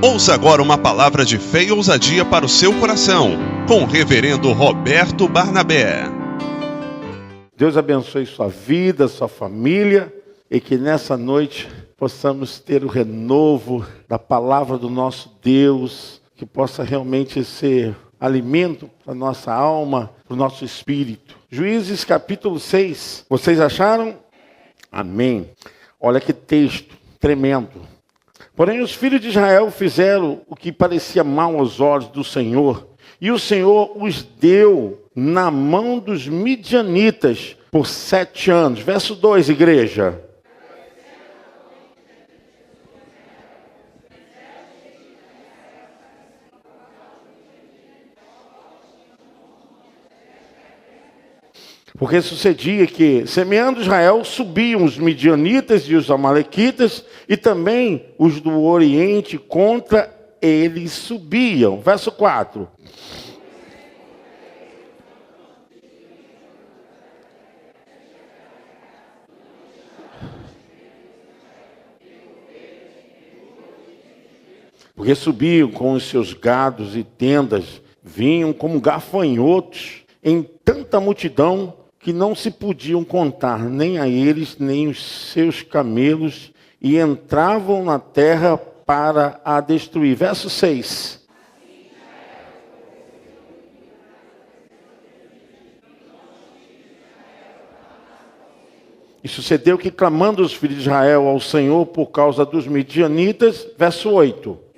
Ouça agora uma palavra de fé e ousadia para o seu coração, com o reverendo Roberto Barnabé. Deus abençoe sua vida, sua família, e que nessa noite possamos ter o renovo da palavra do nosso Deus, que possa realmente ser alimento para a nossa alma, para o nosso espírito. Juízes capítulo 6, vocês acharam? Amém. Olha que texto tremendo. Porém, os filhos de Israel fizeram o que parecia mal aos olhos do Senhor, e o Senhor os deu na mão dos midianitas por 7 anos. Verso 2, igreja. Porque sucedia que, semeando Israel, subiam os midianitas e os amalequitas, e também os do Oriente contra eles subiam. Verso 4. Porque subiam com os seus gados e tendas, vinham como gafanhotos em tanta multidão, que não se podiam contar nem a eles, nem os seus camelos, e entravam na terra para a destruir. Verso 6. E sucedeu que, clamando os filhos de Israel ao Senhor por causa dos midianitas, verso 8.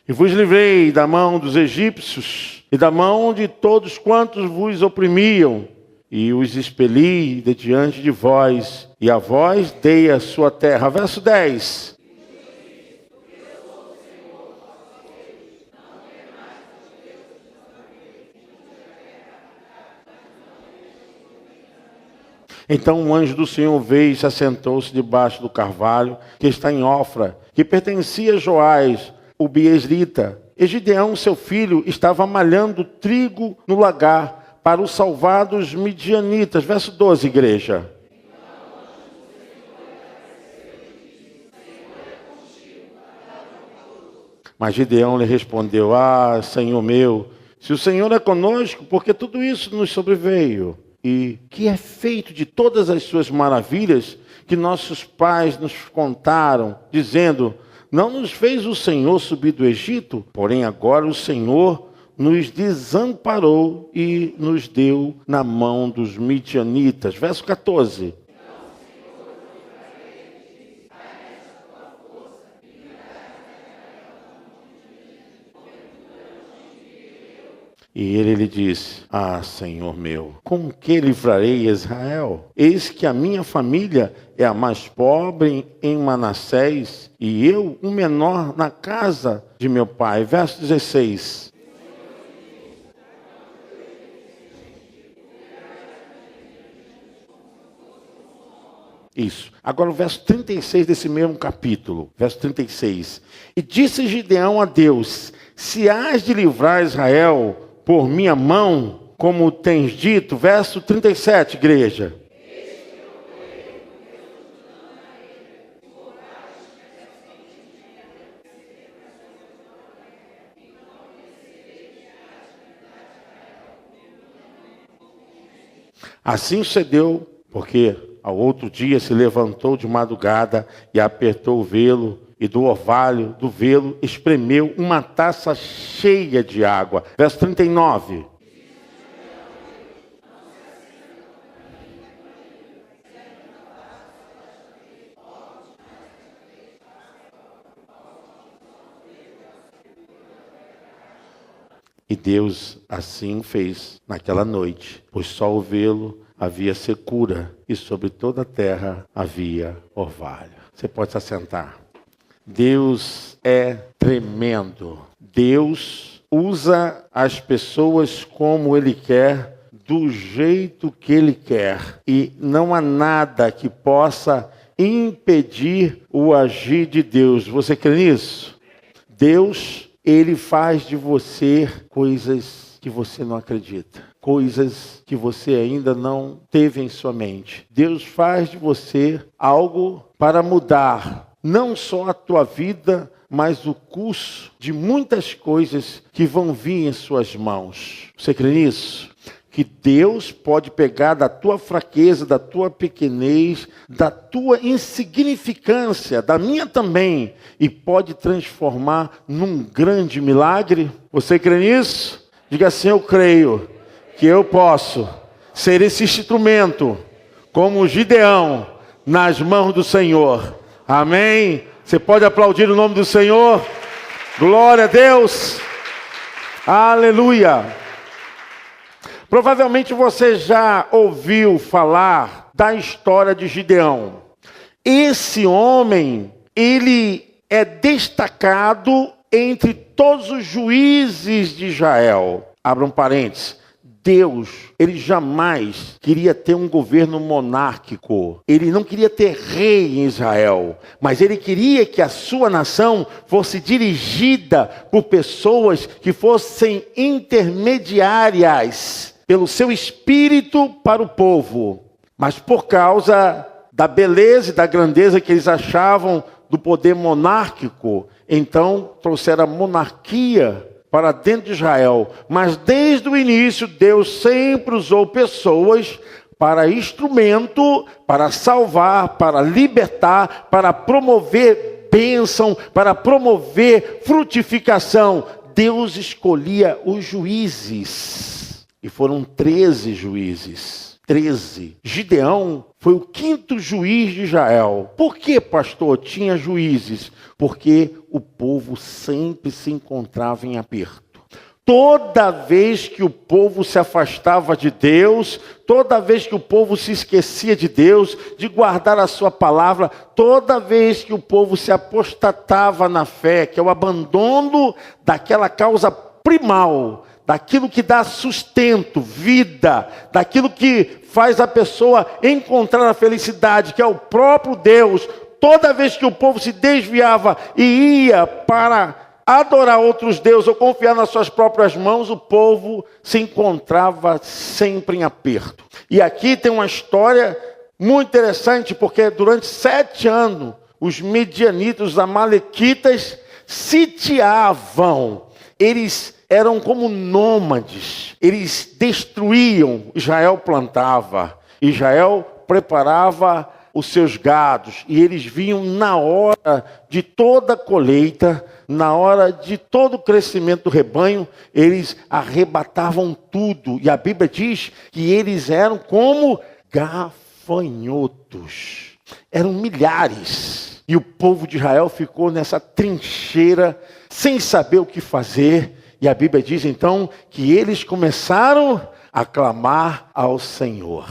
E vos livrei da mão dos egípcios e da mão de todos quantos vos oprimiam, e os expeli de diante de vós, e a vós dei a sua terra. Verso 10. Então um anjo do Senhor veio e se assentou-se debaixo do carvalho, que está em Ofra, que pertencia a Joás, o biesrita. E Gideão, seu filho, estava malhando trigo no lagar para o salvar dos midianitas. Verso 12, igreja. Mas Gideão lhe respondeu: Ah, Senhor meu, se o Senhor é conosco, porque tudo isso nos sobreveio? E que é feito de todas as suas maravilhas que nossos pais nos contaram, dizendo: não nos fez o Senhor subir do Egito? Porém agora o Senhor nos desamparou e nos deu na mão dos midianitas. Verso 14. E ele lhe disse: Ah, Senhor meu, com que livrarei Israel? Eis que a minha família é a mais pobre em Manassés, e eu, o menor na casa de meu pai. Verso 16. Isso. Agora o verso 36 desse mesmo capítulo. Verso 36. E disse Gideão a Deus: se hás de livrar Israel por minha mão, como tens dito. Verso 37, igreja. Assim sucedeu, porque ao outro dia se levantou de madrugada e apertou o velo, e do orvalho do velo espremeu uma taça cheia de água. Verso 39. E Deus assim fez naquela noite, pois só o velo havia secura, e sobre toda a terra havia orvalho. Você pode se assentar. Deus é tremendo. Deus usa as pessoas como Ele quer, do jeito que Ele quer. E não há nada que possa impedir o agir de Deus. Você crê nisso? Deus, Ele faz de você coisas que você não acredita, coisas que você ainda não teve em sua mente. Deus faz de você algo para mudar não só a tua vida, mas o curso de muitas coisas que vão vir em suas mãos. Você crê nisso? Que Deus pode pegar da tua fraqueza, da tua pequenez, da tua insignificância, da minha também, e pode transformar num grande milagre? Você crê nisso? Diga assim: eu creio que eu posso ser esse instrumento, como Gideão, nas mãos do Senhor. Amém? Você pode aplaudir o nome do Senhor? Glória a Deus! Aleluia! Provavelmente você já ouviu falar da história de Gideão. Esse homem, ele é destacado entre todos os juízes de Israel. Abra um parênteses. Deus, ele jamais queria ter um governo monárquico. Ele não queria ter rei em Israel, mas ele queria que a sua nação fosse dirigida por pessoas que fossem intermediárias pelo seu espírito para o povo. Mas por causa da beleza e da grandeza que eles achavam do poder monárquico, então trouxeram a monarquia para dentro de Israel. Mas desde o início, Deus sempre usou pessoas para instrumento, para salvar, para libertar, para promover bênção, para promover frutificação. Deus escolhia os juízes. E foram 13 juízes. 13. Gideão foi o 5º juiz de Israel. Por que, pastor, tinha juízes? Porque o povo sempre se encontrava em aperto. Toda vez que o povo se afastava de Deus, toda vez que o povo se esquecia de Deus, de guardar a sua palavra, toda vez que o povo se apostatava na fé, que é o abandono daquela causa primal, daquilo que dá sustento, vida, daquilo que faz a pessoa encontrar a felicidade, que é o próprio Deus. Toda vez que o povo se desviava e ia para adorar outros deuses ou confiar nas suas próprias mãos, o povo se encontrava sempre em aperto. E aqui tem uma história muito interessante, porque durante 7 anos, os medianitas, os amalequitas, sitiavam. Eles eram como nômades. Eles destruíam, Israel plantava, Israel preparava os seus gados, e eles vinham na hora de toda a colheita, na hora de todo o crescimento do rebanho, eles arrebatavam tudo. E a Bíblia diz que eles eram como gafanhotos. Eram milhares. E o povo de Israel ficou nessa trincheira, sem saber o que fazer. E a Bíblia diz então que eles começaram a clamar ao Senhor.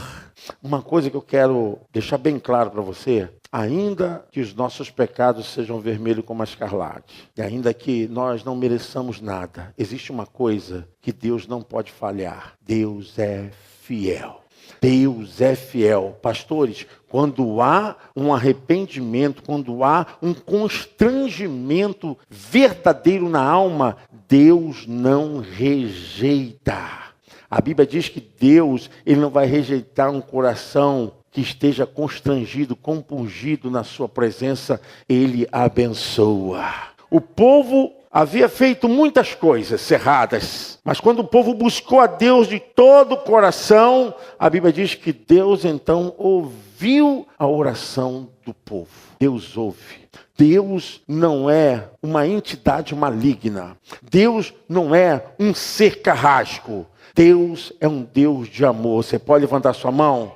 Uma coisa que eu quero deixar bem claro para você: ainda que os nossos pecados sejam vermelhos como a escarlate, e ainda que nós não mereçamos nada, existe uma coisa que Deus não pode falhar: Deus é fiel. Deus é fiel. Pastores, quando há um arrependimento, quando há um constrangimento verdadeiro na alma, Deus não rejeita. A Bíblia diz que Deus, ele não vai rejeitar um coração que esteja constrangido, compungido na sua presença. Ele abençoa. O povo havia feito muitas coisas erradas, mas quando o povo buscou a Deus de todo o coração, a Bíblia diz que Deus então ouviu a oração do povo. Deus ouve. Deus não é uma entidade maligna. Deus não é um ser carrasco. Deus é um Deus de amor. Você pode levantar sua mão?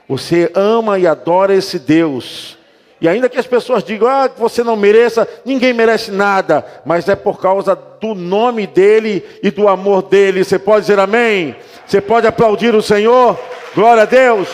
Você ama e adora esse Deus. E ainda que as pessoas digam que você não mereça, ninguém merece nada. Mas é por causa do nome dele e do amor dele. Você pode dizer amém? Você pode aplaudir o Senhor? Glória a Deus.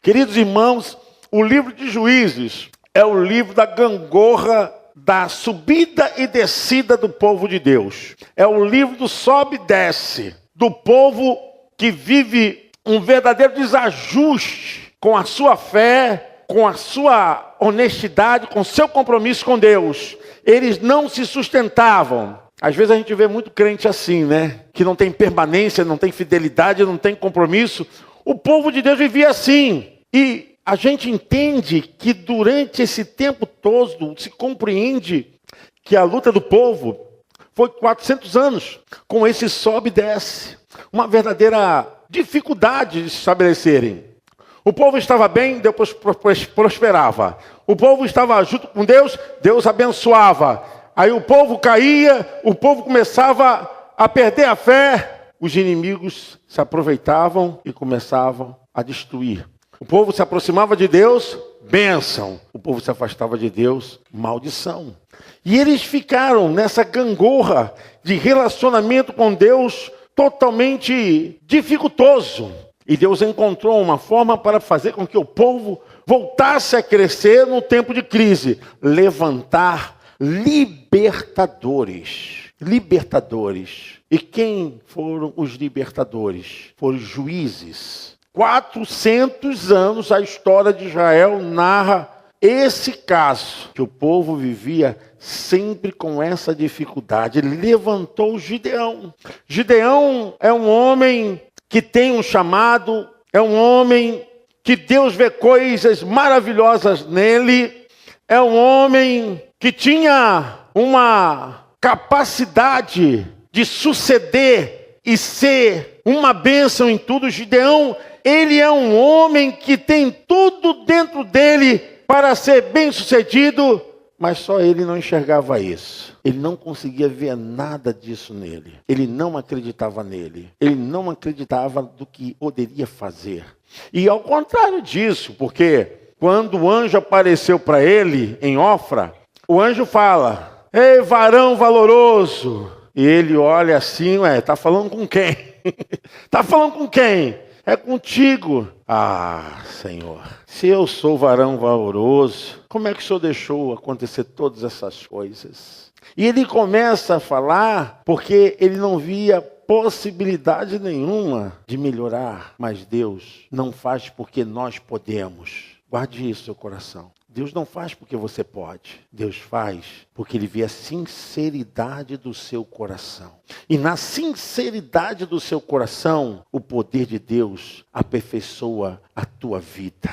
Queridos irmãos, o livro de Juízes é o livro da gangorra, da subida e descida do povo de Deus. É o livro do sobe e desce, do povo que vive um verdadeiro desajuste com a sua fé, com a sua honestidade, com seu compromisso com Deus, eles não se sustentavam. Às vezes a gente vê muito crente assim, né? Que não tem permanência, não tem fidelidade, não tem compromisso. O povo de Deus vivia assim. E a gente entende que durante esse tempo todo se compreende que a luta do povo foi 400 anos, com esse sobe e desce. Uma verdadeira dificuldade de se estabelecerem. O povo estava bem, Deus prosperava. O povo estava junto com Deus, Deus abençoava. Aí o povo caía, o povo começava a perder a fé. Os inimigos se aproveitavam e começavam a destruir. O povo se aproximava de Deus, bênção. O povo se afastava de Deus, maldição. E eles ficaram nessa gangorra de relacionamento com Deus totalmente dificultoso. E Deus encontrou uma forma para fazer com que o povo voltasse a crescer no tempo de crise. Levantar libertadores. Libertadores. E quem foram os libertadores? Foram os juízes. 400 anos a história de Israel narra esse caso, que o povo vivia sempre com essa dificuldade. Ele levantou Gideão. Gideão é um homem que tem um chamado, é um homem que Deus vê coisas maravilhosas nele, é um homem que tinha uma capacidade de suceder e ser uma bênção em tudo. Gideão, ele é um homem que tem tudo dentro dele para ser bem-sucedido, mas só ele não enxergava isso. Ele não conseguia ver nada disso nele. Ele não acreditava nele. Ele não acreditava do que poderia fazer. E ao contrário disso, porque quando o anjo apareceu para ele em Ofra, o anjo fala: "Ei, varão valoroso." E ele olha assim, tá falando com quem? Tá falando com quem? É contigo. Ah, Senhor, se eu sou varão valoroso, como é que o Senhor deixou acontecer todas essas coisas? E ele começa a falar porque ele não via possibilidade nenhuma de melhorar. Mas Deus não faz porque nós podemos. Guarde isso no seu coração. Deus não faz porque você pode. Deus faz porque Ele vê a sinceridade do seu coração. E na sinceridade do seu coração, o poder de Deus aperfeiçoa a tua vida.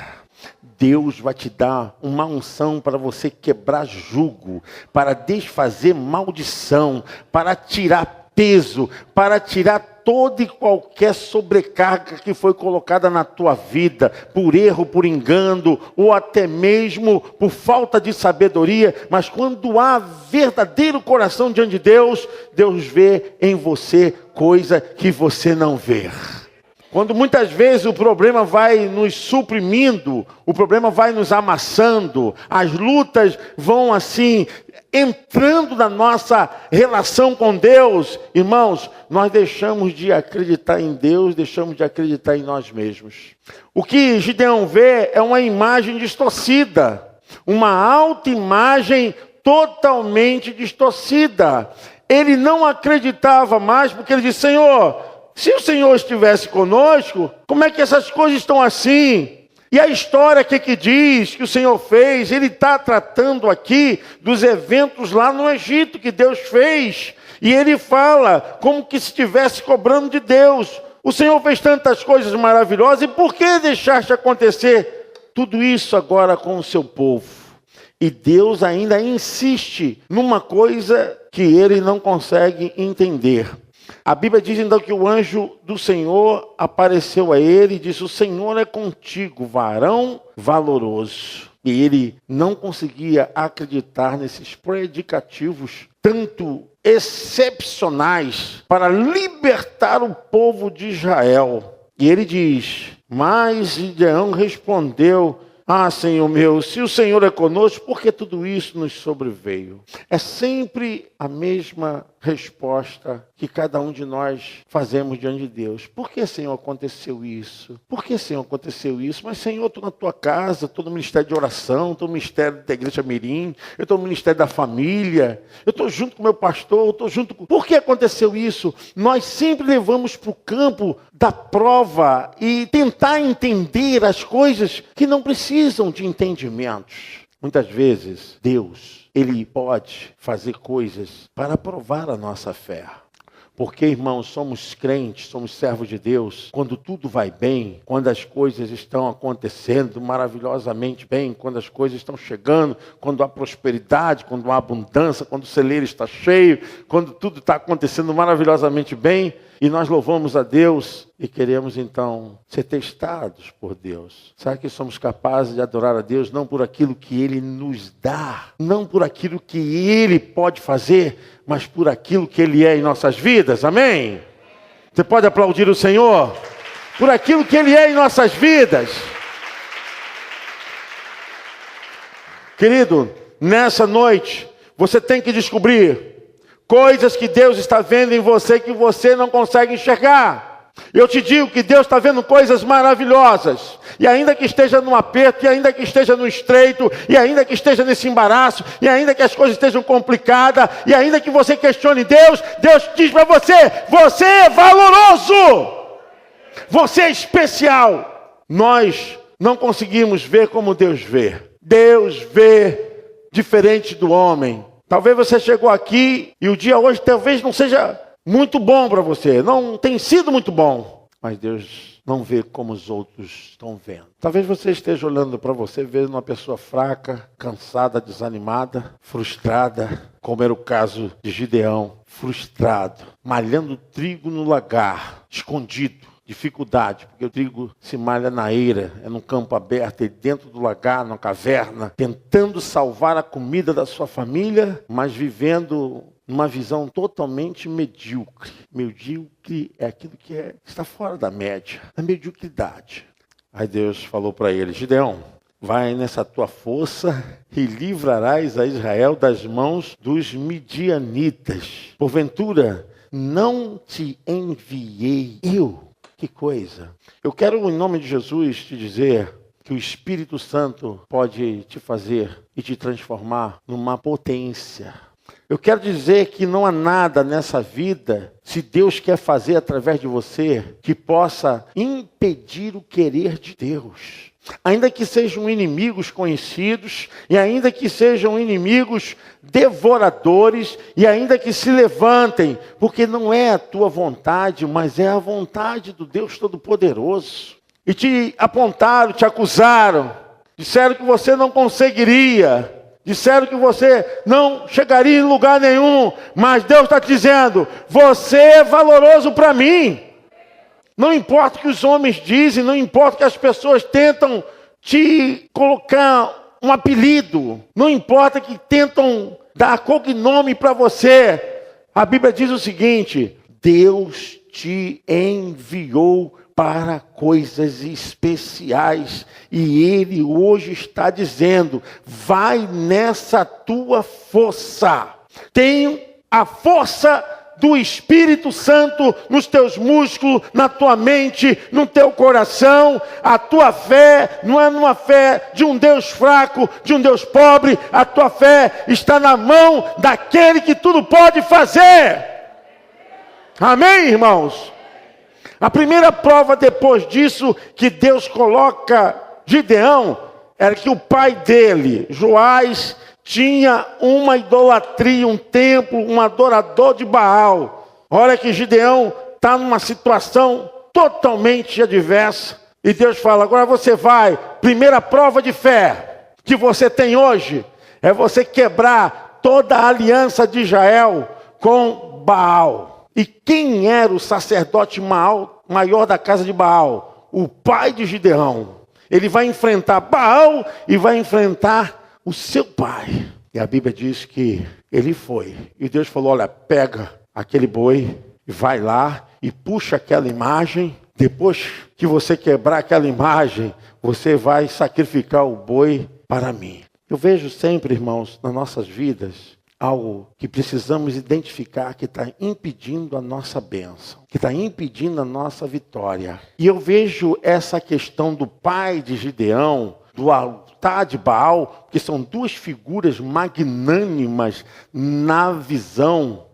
Deus vai te dar uma unção para você quebrar jugo, para desfazer maldição, para tirar peso, para tirar toda e qualquer sobrecarga que foi colocada na tua vida, por erro, por engano, ou até mesmo por falta de sabedoria. Mas quando há verdadeiro coração diante de Deus, Deus vê em você coisa que você não vê. Quando muitas vezes o problema vai nos suprimindo, o problema vai nos amassando, as lutas vão assim, entrando na nossa relação com Deus, irmãos, nós deixamos de acreditar em Deus, deixamos de acreditar em nós mesmos. O que Gideão vê é uma imagem distorcida, uma autoimagem totalmente distorcida. Ele não acreditava mais porque ele disse: Senhor, se o Senhor estivesse conosco, como é que essas coisas estão assim? E a história que diz que o Senhor fez, Ele está tratando aqui dos eventos lá no Egito que Deus fez. E Ele fala como que se estivesse cobrando de Deus. O Senhor fez tantas coisas maravilhosas, e por que deixaste acontecer tudo isso agora com o seu povo? E Deus ainda insiste numa coisa que Ele não consegue entender. A Bíblia diz então que o anjo do Senhor apareceu a ele e disse: o Senhor é contigo, varão valoroso. E ele não conseguia acreditar nesses predicativos tanto excepcionais para libertar o povo de Israel. E ele diz: mas Gideão respondeu: ah, Senhor meu, se o Senhor é conosco, por que tudo isso nos sobreveio? É sempre a mesma resposta que cada um de nós fazemos diante de Deus. Por que, Senhor, aconteceu isso? Por que, Senhor, aconteceu isso? Mas, Senhor, eu estou na tua casa, estou no ministério de oração, estou no ministério da Igreja Mirim, eu estou no ministério da família, eu estou junto com o meu pastor, eu estou junto com... Por que aconteceu isso? Nós sempre levamos para o campo da prova e tentar entender as coisas que não precisam. precisam de entendimentos. Muitas vezes, Deus, Ele pode fazer coisas para provar a nossa fé. Porque, irmãos, somos crentes, somos servos de Deus, quando tudo vai bem, quando as coisas estão acontecendo maravilhosamente bem, quando as coisas estão chegando, quando há prosperidade, quando há abundância, quando o celeiro está cheio, quando tudo está acontecendo maravilhosamente bem, e nós louvamos a Deus e queremos então ser testados por Deus. Será que somos capazes de adorar a Deus não por aquilo que Ele nos dá, não por aquilo que Ele pode fazer, mas por aquilo que Ele é em nossas vidas? Amém? Você pode aplaudir o Senhor? Por aquilo que Ele é em nossas vidas. Querido, nessa noite, você tem que descobrir coisas que Deus está vendo em você que você não consegue enxergar. Eu te digo que Deus está vendo coisas maravilhosas. E ainda que esteja no aperto, e ainda que esteja no estreito, e ainda que esteja nesse embaraço, e ainda que as coisas estejam complicadas, e ainda que você questione Deus, Deus diz para você, você é valoroso. Você é especial. Nós não conseguimos ver como Deus vê. Deus vê diferente do homem. Talvez você chegou aqui e o dia hoje talvez não seja muito bom para você. Não tem sido muito bom. Mas Deus não vê como os outros estão vendo. Talvez você esteja olhando para você, vendo uma pessoa fraca, cansada, desanimada, frustrada, como era o caso de Gideão. Frustrado, malhando trigo no lagar, escondido. Dificuldade, porque o trigo se malha na eira, é num campo aberto, é dentro do lagar, numa caverna, tentando salvar a comida da sua família, mas vivendo numa visão totalmente medíocre. Medíocre é aquilo que está fora da média, da mediocridade. Aí Deus falou para ele, Gideão, vai nessa tua força e livrarás a Israel das mãos dos midianitas. Porventura, não te enviei eu? Que coisa. Eu quero, em nome de Jesus, te dizer que o Espírito Santo pode te fazer e te transformar numa potência. Eu quero dizer que não há nada nessa vida, se Deus quer fazer através de você, que possa impedir o querer de Deus. Ainda que sejam inimigos conhecidos, e ainda que sejam inimigos devoradores, e ainda que se levantem, porque não é a tua vontade, mas é a vontade do Deus Todo-Poderoso. E te apontaram, te acusaram, disseram que você não conseguiria, disseram que você não chegaria em lugar nenhum, mas Deus está te dizendo, você é valoroso para mim. Não importa o que os homens dizem, não importa que as pessoas tentam te colocar um apelido, não importa que tentam dar cognome para você. A Bíblia diz o seguinte, Deus te enviou para coisas especiais e Ele hoje está dizendo, vai nessa tua força, tem a força do Espírito Santo nos teus músculos, na tua mente, no teu coração. A tua fé não é uma fé de um Deus fraco, de um Deus pobre. A tua fé está na mão daquele que tudo pode fazer. Amém, irmãos? A primeira prova depois disso que Deus coloca Gideão era que o pai dele, Joás, tinha uma idolatria, um templo, um adorador de Baal. Olha que Gideão está numa situação totalmente adversa. E Deus fala, agora você vai, primeira prova de fé que você tem hoje, é você quebrar toda a aliança de Israel com Baal. E quem era o sacerdote maior da casa de Baal? O pai de Gideão. Ele vai enfrentar Baal e vai enfrentar o seu pai. E a Bíblia diz que ele foi. E Deus falou, olha, pega aquele boi, vai lá e puxa aquela imagem. Depois que você quebrar aquela imagem, você vai sacrificar o boi para mim. Eu vejo sempre, irmãos, nas nossas vidas, algo que precisamos identificar que está impedindo a nossa bênção, que está impedindo a nossa vitória. E eu vejo essa questão do pai de Gideão, do altar de Baal, que são duas figuras magnânimas na visão,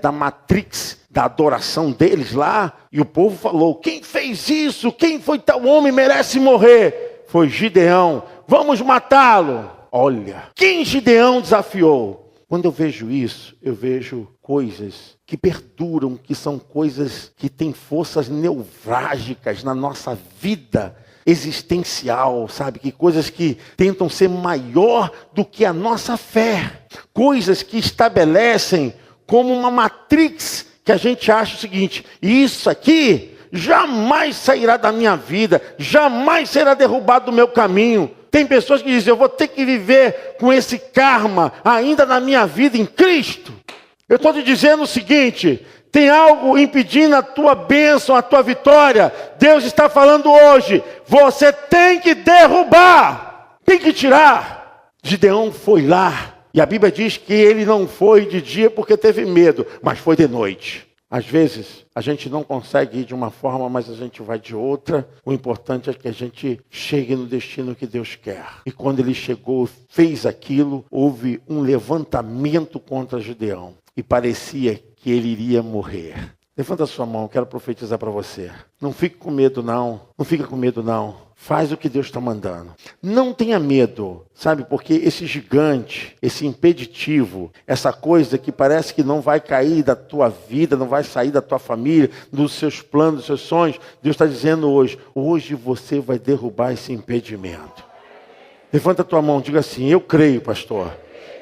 da matrix da adoração deles lá. E o povo falou, quem fez isso? Quem foi tal homem? Merece morrer. foi Gideão. Vamos matá-lo. Olha, quem Gideão desafiou? Quando eu vejo isso, eu vejo coisas que perduram, que são coisas que têm forças nevrálgicas na nossa vida existencial, sabe? Que coisas que tentam ser maior do que a nossa fé. Coisas que estabelecem como uma matrix que a gente acha o seguinte: isso aqui jamais sairá da minha vida, jamais será derrubado do meu caminho. Tem pessoas que dizem: eu vou ter que viver com esse karma ainda na minha vida em Cristo. Eu estou te dizendo o seguinte: tem algo impedindo a tua bênção, a tua vitória. Deus está falando hoje: você tem que derrubar, tem que tirar. Gideão foi lá, e a Bíblia diz que ele não foi de dia porque teve medo, mas foi de noite. Às vezes, a gente não consegue ir de uma forma, mas a gente vai de outra. O importante é que a gente chegue no destino que Deus quer. E quando ele chegou, fez aquilo, houve um levantamento contra Gideão. E parecia que ele iria morrer. Levanta a sua mão, eu quero profetizar para você. Não fique com medo não, não fica com medo não. Faz o que Deus está mandando. Não tenha medo, sabe? Porque esse gigante, esse impeditivo, essa coisa que parece que não vai cair da tua vida, não vai sair da tua família, dos seus planos, dos seus sonhos, Deus está dizendo hoje você vai derrubar esse impedimento. Levanta a tua mão, diga assim: eu creio, pastor,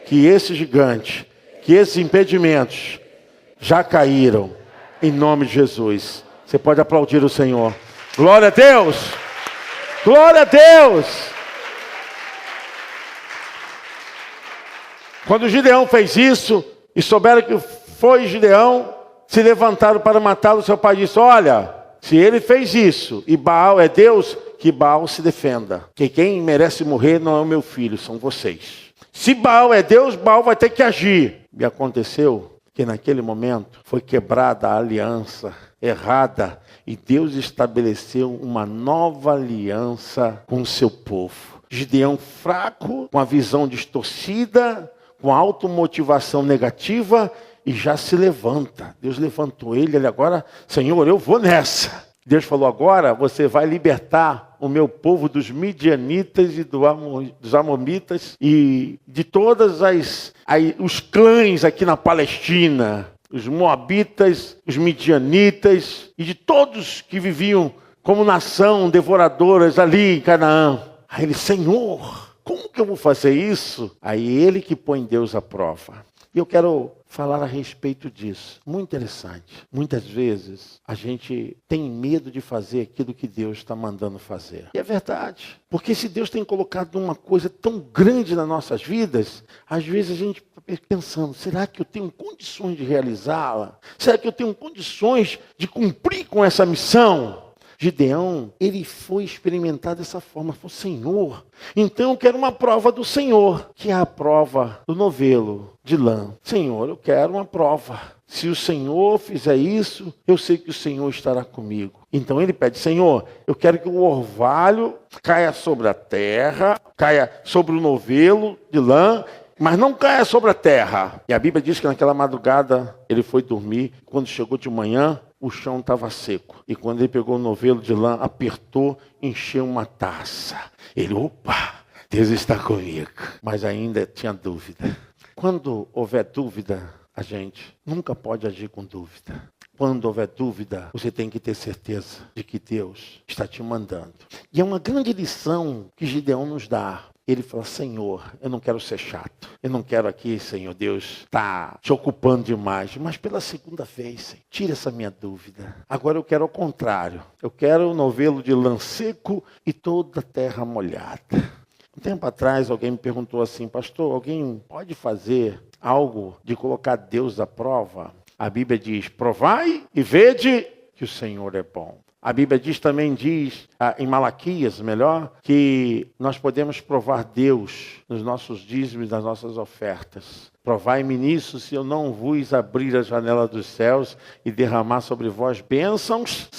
que esse gigante, que esses impedimentos já caíram, em nome de Jesus. Você pode aplaudir o Senhor. Glória a Deus! Glória a Deus! Quando Gideão fez isso, e souberam que foi Gideão, se levantaram para matá-lo. Seu pai disse: olha, se ele fez isso, e Baal é Deus, que Baal se defenda. Que quem merece morrer não é o meu filho, são vocês. Se Baal é Deus, Baal vai ter que agir. E aconteceu que naquele momento foi quebrada a aliança errada e Deus estabeleceu uma nova aliança com o seu povo. Gideão fraco, com a visão distorcida, com a automotivação negativa, e já se levanta. Deus levantou ele agora: Senhor, eu vou nessa. Deus falou: agora você vai libertar o meu povo dos midianitas e dos amonitas e de todas os clãs aqui na Palestina, os moabitas, os midianitas e de todos que viviam como nação devoradoras ali em Canaã. Aí ele: Senhor, como que eu vou fazer isso? Aí ele que põe Deus à prova. E eu quero falar a respeito disso. Muito interessante. Muitas vezes a gente tem medo de fazer aquilo que Deus está mandando fazer. E é verdade. Porque se Deus tem colocado uma coisa tão grande nas nossas vidas, às vezes a gente está pensando: será que eu tenho condições de realizá-la? Será que eu tenho condições de cumprir com essa missão? Gideão, ele foi experimentar dessa forma. Falou: Senhor, então eu quero uma prova do Senhor, que é a prova do novelo de lã. Senhor, eu quero uma prova. Se o Senhor fizer isso, eu sei que o Senhor estará comigo. Então ele pede: Senhor, eu quero que o orvalho caia sobre a terra, caia sobre o novelo de lã, mas não caia sobre a terra. E a Bíblia diz que naquela madrugada ele foi dormir. Quando chegou de manhã, o chão estava seco. E quando ele pegou o novelo de lã, apertou, encheu uma taça. Ele: opa, Deus está comigo. Mas ainda tinha dúvida. Quando houver dúvida, a gente nunca pode agir com dúvida. Quando houver dúvida, você tem que ter certeza de que Deus está te mandando. E é uma grande lição que Gideão nos dá. Ele fala: Senhor, eu não quero ser chato. Eu não quero aqui, Senhor Deus, estar te ocupando demais. Mas pela segunda vez, Senhor, tira essa minha dúvida. Agora eu quero ao contrário. Eu quero o novelo de lã seco e toda a terra molhada. Um tempo atrás alguém me perguntou assim: pastor, alguém pode fazer algo de colocar Deus à prova? A Bíblia diz: provai e vede que o Senhor é bom. A Bíblia também diz, em Malaquias, que nós podemos provar Deus nos nossos dízimos, nas nossas ofertas. Provai-me nisso, se eu não vos abrir a janela dos céus e derramar sobre vós bênçãos.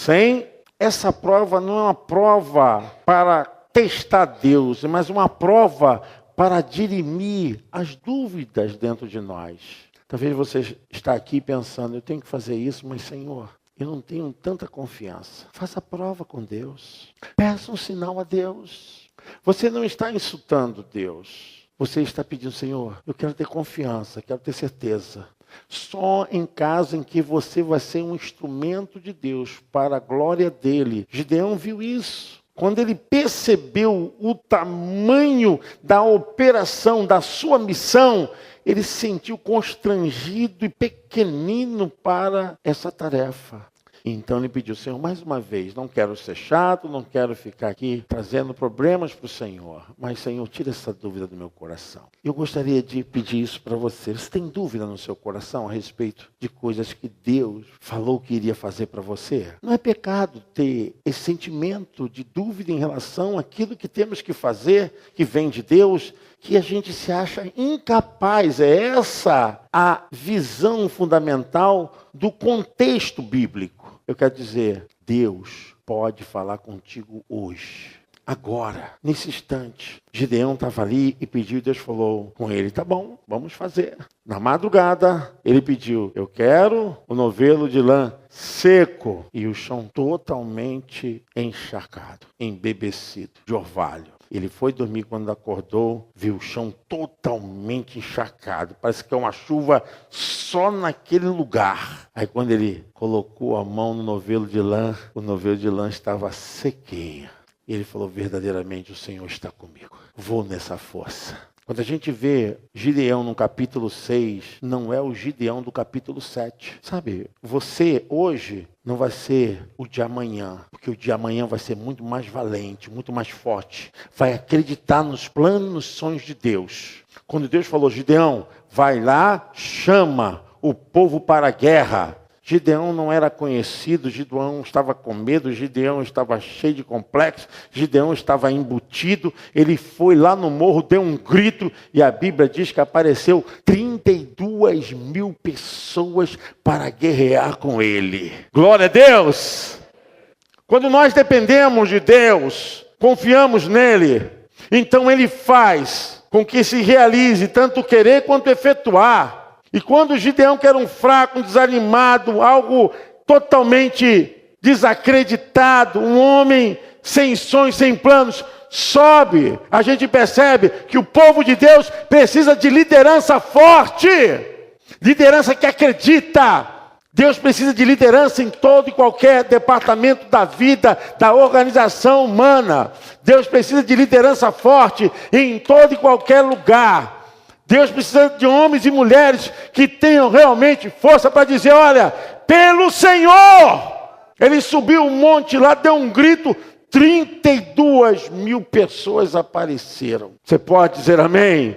Essa prova não é uma prova para testar Deus, mas uma prova para dirimir as dúvidas dentro de nós. Talvez você está aqui pensando: eu tenho que fazer isso, mas Senhor, eu não tenho tanta confiança. Faça prova com Deus. Peça um sinal a Deus. Você não está insultando Deus. Você está pedindo, Senhor, eu quero ter confiança, quero ter certeza. Só em caso em que você vai ser um instrumento de Deus para a glória dele. Gideão viu isso. Quando ele percebeu o tamanho da operação, da sua missão, ele se sentiu constrangido e pequenino para essa tarefa. Então ele pediu, Senhor, mais uma vez, não quero ser chato, não quero ficar aqui trazendo problemas para o Senhor. Mas, Senhor, tira essa dúvida do meu coração. Eu gostaria de pedir isso para você. Você tem dúvida no seu coração a respeito de coisas que Deus falou que iria fazer para você? Não é pecado ter esse sentimento de dúvida em relação àquilo que temos que fazer, que vem de Deus, que a gente se acha incapaz. É essa a visão fundamental do contexto bíblico. Eu quero dizer, Deus pode falar contigo hoje, agora, nesse instante. Gideão estava ali e pediu, Deus falou com ele, tá bom, vamos fazer. Na madrugada, ele pediu, eu quero o novelo de lã seco e o chão totalmente encharcado, embebecido, de orvalho. Ele foi dormir, quando acordou, viu o chão totalmente encharcado. Parece que é uma chuva só naquele lugar. Aí quando ele colocou a mão no novelo de lã, o novelo de lã estava sequinho. E ele falou, verdadeiramente o Senhor está comigo. Vou nessa força. Quando a gente vê Gideão no capítulo 6, não é o Gideão do capítulo 7. Sabe, você hoje não vai ser o de amanhã, porque o de amanhã vai ser muito mais valente, muito mais forte. Vai acreditar nos planos e nos sonhos de Deus. Quando Deus falou, Gideão, vai lá, chama o povo para a guerra. Gideão não era conhecido, Gideão estava com medo, Gideão estava cheio de complexo, Gideão estava embutido, ele foi lá no morro, deu um grito, e a Bíblia diz que apareceu 32 mil pessoas para guerrear com ele. Glória a Deus! Quando nós dependemos de Deus, confiamos nele, então ele faz com que se realize tanto querer quanto efetuar. E quando Gideão, que era um fraco, um desanimado, algo totalmente desacreditado, um homem sem sonhos, sem planos, sobe, a gente percebe que o povo de Deus precisa de liderança forte, liderança que acredita. Deus precisa de liderança em todo e qualquer departamento da vida, da organização humana. Deus precisa de liderança forte em todo e qualquer lugar. Deus precisa de homens e mulheres que tenham realmente força para dizer, olha, pelo Senhor. Ele subiu um monte lá, deu um grito, 32 mil pessoas apareceram. Você pode dizer amém?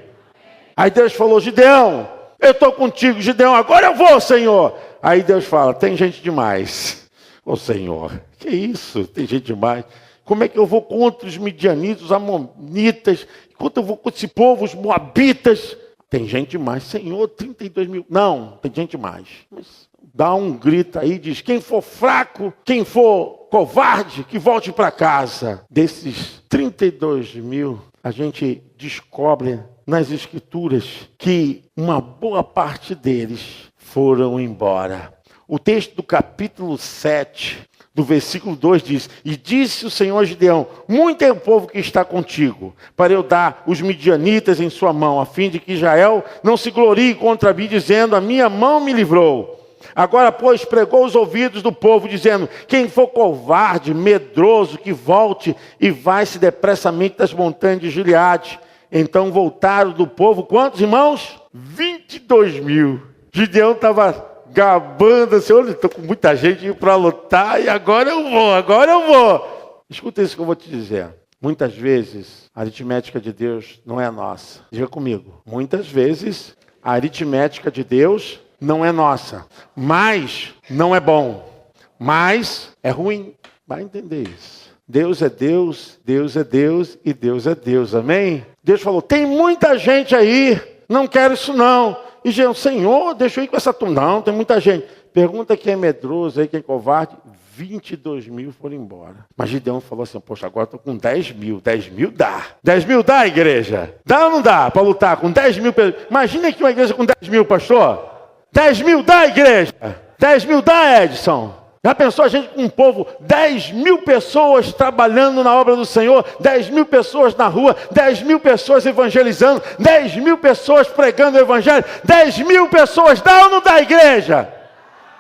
Aí Deus falou, Gideão, eu estou contigo, Gideão, agora eu vou, Senhor. Aí Deus fala, tem gente demais. Ô Senhor, que isso, tem gente demais. Como é que eu vou contra os midianitas, os amonitas? Enquanto eu vou com esse povo, os moabitas? Tem gente demais. Senhor, 32 mil. Não, tem gente demais. Mas dá um grito aí, diz, quem for fraco, quem for covarde, que volte para casa. Desses 32 mil, a gente descobre nas Escrituras que uma boa parte deles foram embora. O texto do capítulo 7, do versículo 2 diz, e disse o Senhor a Gideão, muito é o povo que está contigo, para eu dar os midianitas em sua mão, a fim de que Israel não se glorie contra mim, dizendo, a minha mão me livrou. Agora, pois, pregou os ouvidos do povo, dizendo, quem for covarde, medroso, que volte e vai-se depressamente das montanhas de Gileade. Então voltaram do povo, quantos irmãos? 22 mil. Gideão estava gabando assim, olha, estou com muita gente para lutar e agora eu vou. Escuta isso que eu vou te dizer. Muitas vezes a aritmética de Deus não é a nossa. Diga comigo. Muitas vezes a aritmética de Deus não é nossa. Mas não é bom. Mas é ruim. Vai entender isso. Deus é Deus, Deus é Deus e Deus é Deus. Amém? Deus falou, tem muita gente aí, não quero isso não. E Gideão, Senhor, deixa eu ir com essa turma. Não, tem muita gente. Pergunta quem é medroso aí, quem é covarde. 22 mil foram embora. Mas Gideão falou assim, poxa, agora estou com 10 mil. 10 mil dá. 10 mil dá, igreja? Dá ou não dá para lutar com 10 mil? Imagina aqui uma igreja com 10 mil, pastor. 10 mil dá, igreja? 10 mil dá, Edson? Já pensou a gente com um povo, 10.000 pessoas trabalhando na obra do Senhor, 10.000 pessoas na rua, 10.000 pessoas evangelizando, 10.000 pessoas pregando o evangelho, 10.000 pessoas, dá ou não dá, igreja?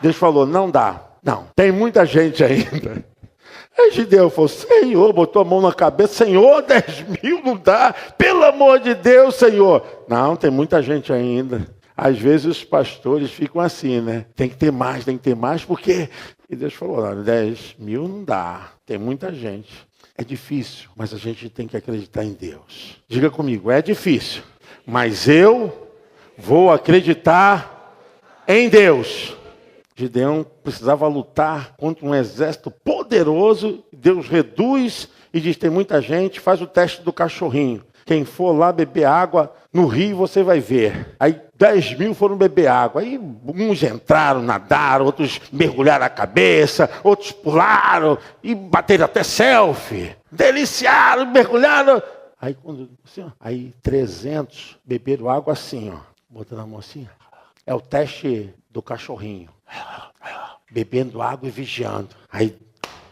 Deus falou, não dá. Não, tem muita gente ainda. Aí Gideão falou, Senhor, botou a mão na cabeça, Senhor, 10.000 não dá, pelo amor de Deus, Senhor. Não, tem muita gente ainda. Às vezes os pastores ficam assim, né? Tem que ter mais, porque... E Deus falou, 10.000 não dá, tem muita gente. É difícil, mas a gente tem que acreditar em Deus. Diga comigo, é difícil, mas eu vou acreditar em Deus. Gideão precisava lutar contra um exército poderoso. Deus reduz e diz, tem muita gente, faz o teste do cachorrinho. Quem for lá beber água no rio, você vai ver. Aí 10.000 foram beber água. Aí uns entraram, nadaram, outros mergulharam a cabeça, outros pularam e bateram até selfie. Deliciaram, mergulharam. Aí, assim, aí 300 beberam água assim, ó, botando a mão assim. É o teste do cachorrinho. Bebendo água e vigiando. Aí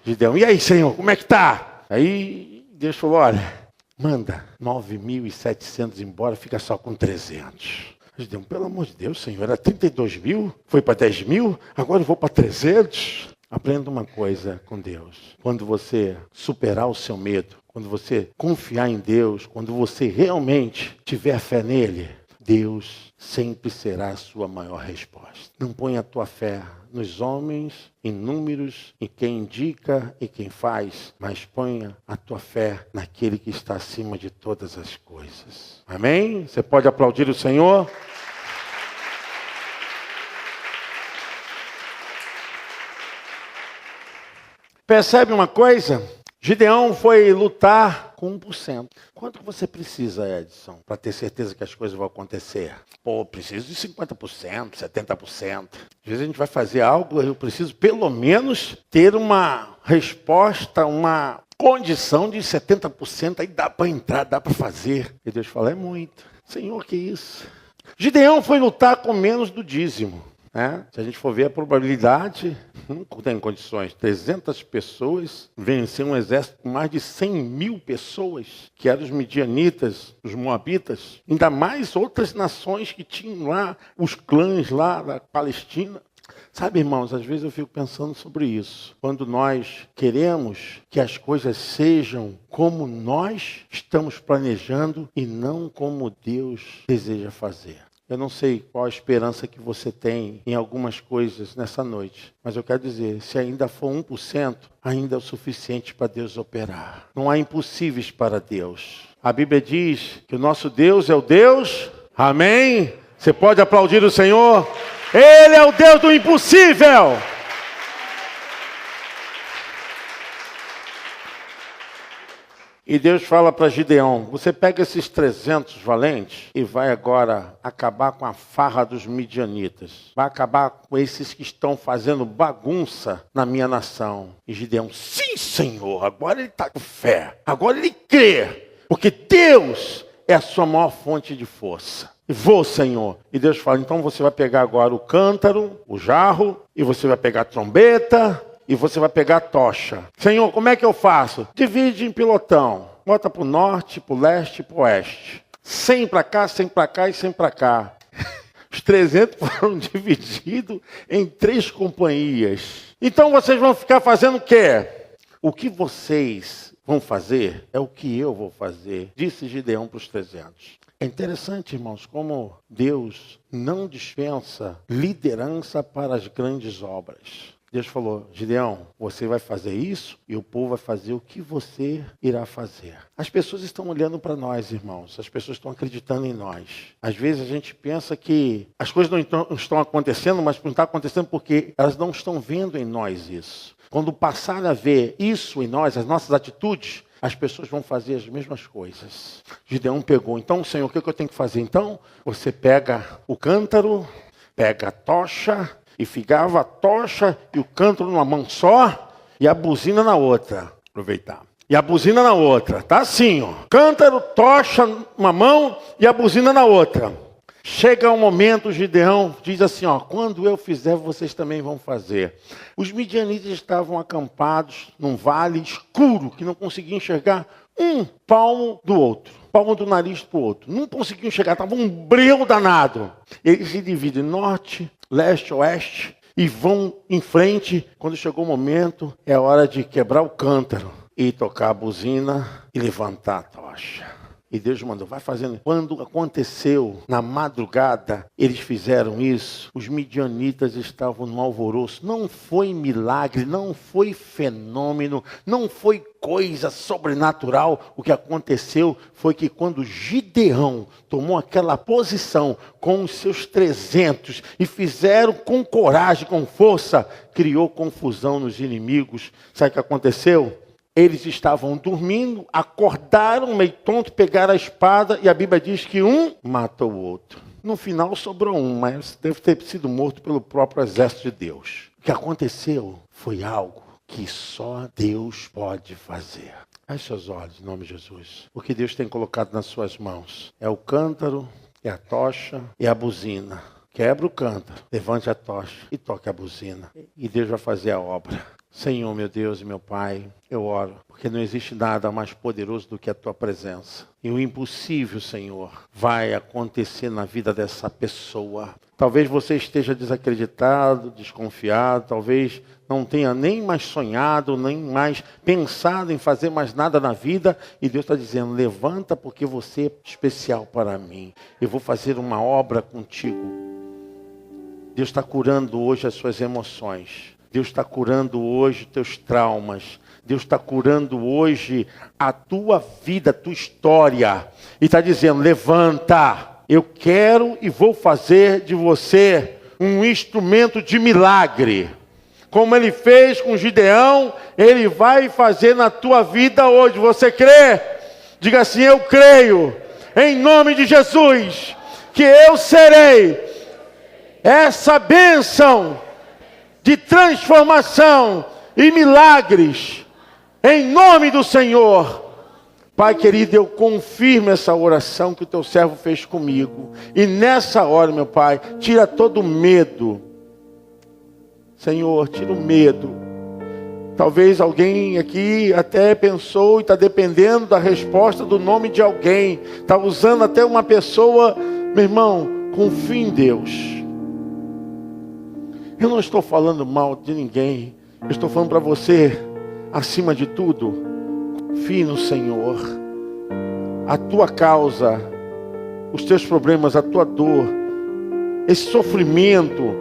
Gideão, e aí, Senhor, como é que tá? Aí Deus falou, olha, manda 9.700 embora, fica só com 300. Gideão, pelo amor de Deus, Senhor, era 32.000, foi para 10.000, agora eu vou para 300. Aprenda uma coisa com Deus. Quando você superar o seu medo, quando você confiar em Deus, quando você realmente tiver fé nele, Deus sempre será a sua maior resposta. Não ponha a tua fé nos homens, em números, em quem indica e quem faz, mas ponha a tua fé naquele que está acima de todas as coisas. Amém? Você pode aplaudir o Senhor? Percebe uma coisa? Gideão foi lutar com 1%. Quanto você precisa, Edson, para ter certeza que as coisas vão acontecer? Pô, preciso de 50%, 70%. Às vezes a gente vai fazer algo, eu preciso pelo menos ter uma resposta, uma condição de 70%, aí dá para entrar, dá para fazer. E Deus fala, é muito. Senhor, que isso? Gideão foi lutar com menos do dízimo. Se a gente for ver a probabilidade, não tem condições. 300 pessoas vencer um exército com mais de 100.000 pessoas, que eram os midianitas, os moabitas, ainda mais outras nações que tinham lá, os clãs lá da Palestina. Sabe, irmãos, às vezes eu fico pensando sobre isso. Quando nós queremos que as coisas sejam como nós estamos planejando e não como Deus deseja fazer. Eu não sei qual a esperança que você tem em algumas coisas nessa noite, mas eu quero dizer, se ainda for 1%, ainda é o suficiente para Deus operar. Não há impossíveis para Deus. A Bíblia diz que o nosso Deus é o Deus, amém? Você pode aplaudir o Senhor? Ele é o Deus do impossível. E Deus fala para Gideão, você pega esses 300 valentes e vai agora acabar com a farra dos midianitas. Vai acabar com esses que estão fazendo bagunça na minha nação. E Gideão, sim, Senhor, agora ele está com fé. Agora ele crê, porque Deus é a sua maior fonte de força. Vou, Senhor. E Deus fala, então você vai pegar agora o cântaro, o jarro, e você vai pegar a trombeta, e você vai pegar a tocha. Senhor, como é que eu faço? Divide em pilotão. Bota para o norte, para o leste e para o oeste. 100 para cá, 100 para cá e 100 para cá. Os 300 foram divididos em 3 companhias. Então vocês vão ficar fazendo o quê? O que vocês vão fazer é o que eu vou fazer, disse Gideão para os 300. É interessante, irmãos, como Deus não dispensa liderança para as grandes obras. Deus falou, Gideão, você vai fazer isso e o povo vai fazer o que você irá fazer. As pessoas estão olhando para nós, irmãos. As pessoas estão acreditando em nós. Às vezes a gente pensa que as coisas não estão acontecendo, mas não está acontecendo porque elas não estão vendo em nós isso. Quando passarem a ver isso em nós, as nossas atitudes, as pessoas vão fazer as mesmas coisas. Gideão pegou. Então, Senhor, o que eu tenho que fazer? Então, você pega o cântaro, pega a tocha, e ficava a tocha e o cântaro numa mão só e a buzina na outra. Aproveitar. E a buzina na outra. Tá assim, ó. Cântaro, tocha numa mão e a buzina na outra. Chega um momento, Gideão diz assim, quando eu fizer, vocês também vão fazer. Os midianitas estavam acampados num vale escuro, que não conseguiam enxergar um palmo do outro, palmo do nariz para o outro. Não conseguiam enxergar, estava um breu danado. Eles se dividem norte, leste, oeste e vão em frente. Quando chegou o momento, é a hora de quebrar o cântaro e tocar a buzina e levantar a tocha. E Deus mandou, vai fazendo. Quando aconteceu, na madrugada, eles fizeram isso. Os midianitas estavam no alvoroço. Não foi milagre, não foi fenômeno, não foi coisa sobrenatural. O que aconteceu foi que quando Gideão tomou aquela posição com os seus 300 e fizeram com coragem, com força, criou confusão nos inimigos. Sabe o que aconteceu? Eles estavam dormindo, acordaram meio tonto, pegaram a espada e a Bíblia diz que um matou o outro. No final sobrou um, mas deve ter sido morto pelo próprio exército de Deus. O que aconteceu foi algo que só Deus pode fazer. Feche seus olhos, em nome de Jesus. O que Deus tem colocado nas suas mãos é o cântaro, é a tocha e a buzina. Quebra o cântaro, levante a tocha e toque a buzina. E Deus vai fazer a obra. Senhor, meu Deus e meu Pai, eu oro, porque não existe nada mais poderoso do que a Tua presença. E o impossível, Senhor, vai acontecer na vida dessa pessoa. Talvez você esteja desacreditado, desconfiado, talvez não tenha nem mais sonhado, nem mais pensado em fazer mais nada na vida. E Deus está dizendo, levanta porque você é especial para mim. Eu vou fazer uma obra contigo. Deus está curando hoje as suas emoções. Deus está curando hoje os teus traumas. Deus está curando hoje a tua vida, a tua história. E está dizendo, levanta. Eu quero e vou fazer de você um instrumento de milagre. Como Ele fez com Gideão, Ele vai fazer na tua vida hoje. Você crê? Diga assim, eu creio. Em nome de Jesus. Que eu serei essa bênção de transformação e milagres, em nome do Senhor. Pai querido, eu confirmo essa oração que o teu servo fez comigo. E nessa hora, meu Pai, tira todo o medo. Senhor, tira o medo. Talvez alguém aqui até pensou e está dependendo da resposta do nome de alguém. Está usando até uma pessoa, meu irmão, confie em Deus. Eu não estou falando mal de ninguém. Eu estou falando para você, acima de tudo, confie no Senhor. A tua causa, os teus problemas, a tua dor, esse sofrimento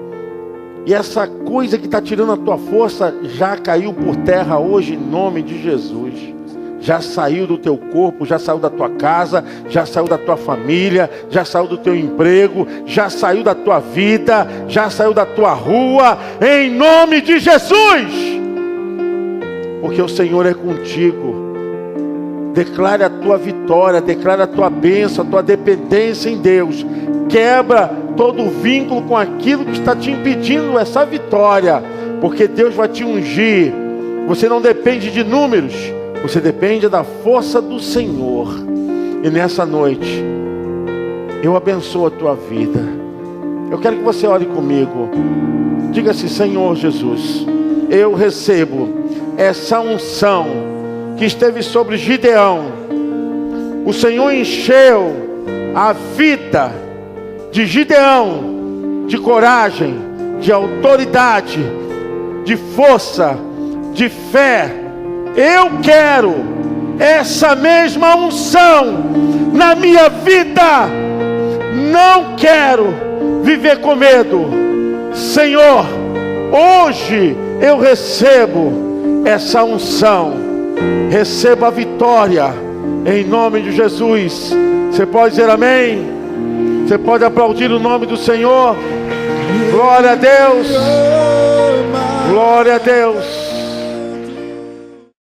e essa coisa que está tirando a tua força já caiu por terra hoje em nome de Jesus. Já saiu do teu corpo, já saiu da tua casa, já saiu da tua família, já saiu do teu emprego, já saiu da tua vida, já saiu da tua rua, em nome de Jesus. Porque o Senhor é contigo. Declare a tua vitória, declare a tua bênção, a tua dependência em Deus. Quebra todo o vínculo com aquilo que está te impedindo essa vitória, porque Deus vai te ungir. Você não depende de números, você depende da força do Senhor. E nessa noite, eu abençoo a tua vida. Eu quero que você ore comigo. Diga assim, Senhor Jesus, eu recebo essa unção que esteve sobre Gideão. O Senhor encheu a vida de Gideão de coragem, de autoridade, de força, de fé. Eu quero essa mesma unção na minha vida. Não quero viver com medo. Senhor, hoje eu recebo essa unção. Recebo a vitória em nome de Jesus. Você pode dizer amém? Você pode aplaudir o nome do Senhor? Glória a Deus. Glória a Deus.